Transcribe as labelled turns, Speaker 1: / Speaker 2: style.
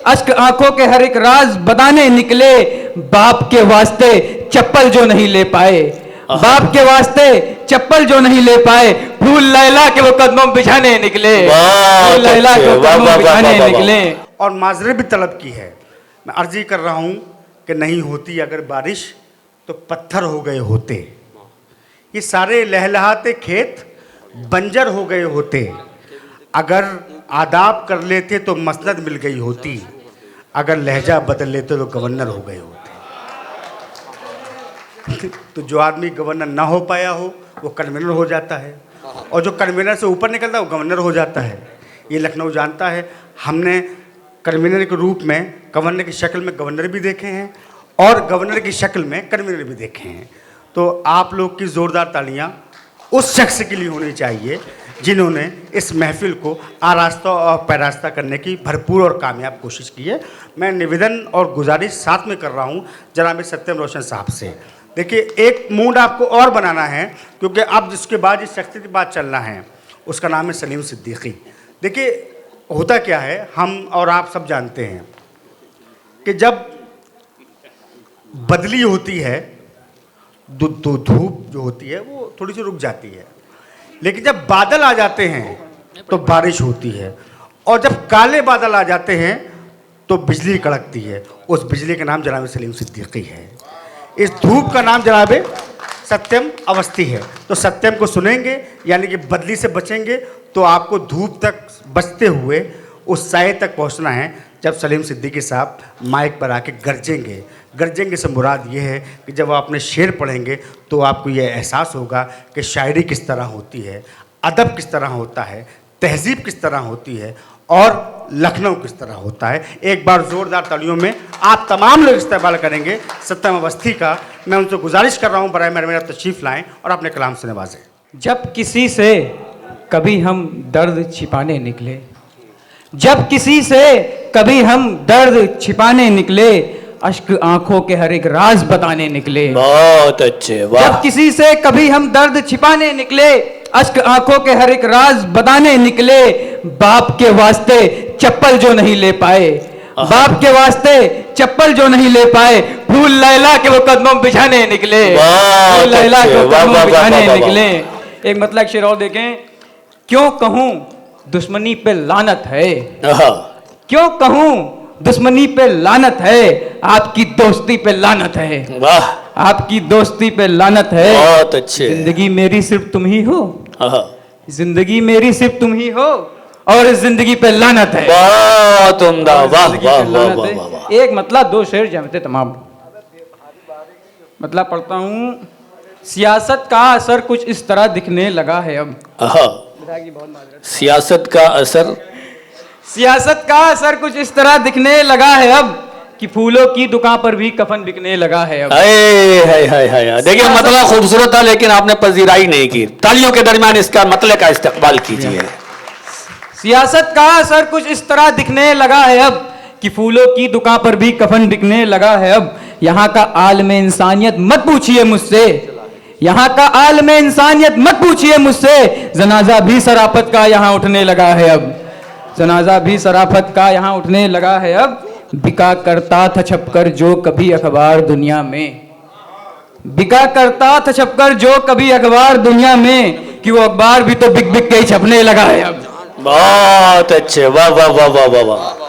Speaker 1: अश्क आंखों के हर एक राज बताने निकले, बाप के वास्ते चप्पल जो नहीं ले पाए, बाप के वास्ते चप्पल जो नहीं ले पाए, फूल लैला के वो कदमों बिछाने निकले, फूल लैला के वो कदमों बिछाने निकले।
Speaker 2: और माजरे भी तलब की है। मैं अर्जी कर रहा हूँ कि नहीं होती अगर बारिश तो पत्थर हो गए होते, ये सारे लहलहाते खेत बंजर हो गए होते, अगर आदाब कर लेते तो मसनद मिल गई होती, अगर लहजा बदल लेते तो गवर्नर हो गए होते। तो जो आदमी गवर्नर ना हो पाया हो वो कन्वीनर हो जाता है, और जो कन्वीनर से ऊपर निकलता है वो गवर्नर हो जाता है। ये लखनऊ जानता है। हमने कन्वीनर के रूप में गवर्नर की शक्ल में गवर्नर भी देखे हैं और गवर्नर की शक्ल में कन्वीनर भी देखे हैं। तो आप लोग की ज़ोरदार तालियां उस शख्स के लिए होनी चाहिए जिन्होंने इस महफिल को आरास्ता और पैरास्ता करने की भरपूर और कामयाब कोशिश की है। मैं निवेदन और गुजारिश साथ में कर रहा हूँ जनाब सत्यम रोशन साहब से। देखिए, एक मूड आपको और बनाना है, क्योंकि अब जिसके बाद जिस शख्स की बात चलना है उसका नाम है सलीम सिद्दीकी। देखिए, होता क्या है, हम और आप सब जानते हैं कि जब बदली होती है धूप जो होती है वो थोड़ी सी रुक जाती है, लेकिन जब बादल आ जाते हैं तो बारिश होती है, और जब काले बादल आ जाते हैं तो बिजली कड़कती है। उस बिजली का नाम जनाब सलीम सिद्दीकी है। इस धूप का नाम जनाब सत्यम अवस्थी है। तो सत्यम को सुनेंगे यानी कि बदली से बचेंगे तो आपको धूप तक बचते हुए उस साए तक पहुंचना है जब सलीम सिद्दीकी साहब माइक पर आके गरजेंगे। गरजेंगे से मुराद ये है कि जब आप अपने शेर पढ़ेंगे तो आपको ये एहसास होगा कि शायरी किस तरह होती है, अदब किस तरह होता है, तहजीब किस तरह होती है और लखनऊ किस तरह होता है। एक बार ज़ोरदार तालियों में आप तमाम लोग इस्तेमाल करेंगे सत्यम अवस्थी का। मैं उनसे गुजारिश कर रहा हूँ बराए मेरा तशरीफ़ लाएँ और अपने कलाम से नवाजें।
Speaker 1: जब किसी से कभी हम दर्द छिपाने निकले, जब किसी से कभी हम दर्द छिपाने निकले, अश्क आंखों के हर एक राज बताने निकले।
Speaker 3: बहुत अच्छे, वाह।
Speaker 1: जब किसी से कभी हम दर्द छिपाने निकले, अश्क आंखों के हर एक राज बताने निकले, बाप के वास्ते चप्पल जो नहीं ले पाए, बाप के वास्ते चप्पल जो नहीं ले पाए, फूल लैला के वो कदमों बिछाने निकले, फूल लैला के वो कदमों बिछाने निकले। एक मतलब शेर और देखें, क्यों कहूं दुश्मनी पे लानत है, क्यों कहूं दुश्मनी पे लानत है, आपकी दोस्ती पे लानत है,
Speaker 3: वाह,
Speaker 1: आपकी दोस्ती पे लानत है।
Speaker 3: बहुत अच्छे।
Speaker 1: जिंदगी मेरी सिर्फ तुम ही हो, जिंदगी मेरी सिर्फ तुम ही हो और इस जिंदगी पे लानत है।
Speaker 3: बहुत उम्दा, वाह वाह वाह वाह।
Speaker 1: एक मतलब दो शेर जमते तमाम। मतलब पढ़ता हूँ, सियासत का असर कुछ इस तरह दिखने लगा है अब।
Speaker 3: सियासत का असर,
Speaker 1: सियासत का असर कुछ इस तरह दिखने लगा है अब कि फूलों की दुकान पर भी कफन बिकने लगा है अब।
Speaker 3: देखिए, मतलब खूबसूरत था लेकिन आपने पजीराई नहीं की। तालियों के दरमियान इसका मतलब का इस्तेमाल कीजिए।
Speaker 1: सियासत का असर कुछ इस तरह दिखने लगा है अब कि फूलों की दुकान पर भी कफन बिकने लगा है अब। यहाँ का आलम इंसानियत मत पूछिए मुझसे, यहाँ का आलम इंसानियत मत पूछिए मुझसे, जनाजा भी शराफत का यहाँ उठने लगा है अब, जनाजा भी शराफत का यहाँ उठने लगा है अब। बिका करता था छपकर जो कभी अखबार दुनिया में, बिका करता था छपकर जो कभी अखबार दुनिया में, कि वो अखबार भी तो बिक बिक के ही छपने लगा है अब।
Speaker 3: बहुत अच्छे, वाह वाह वाह वाह वाह।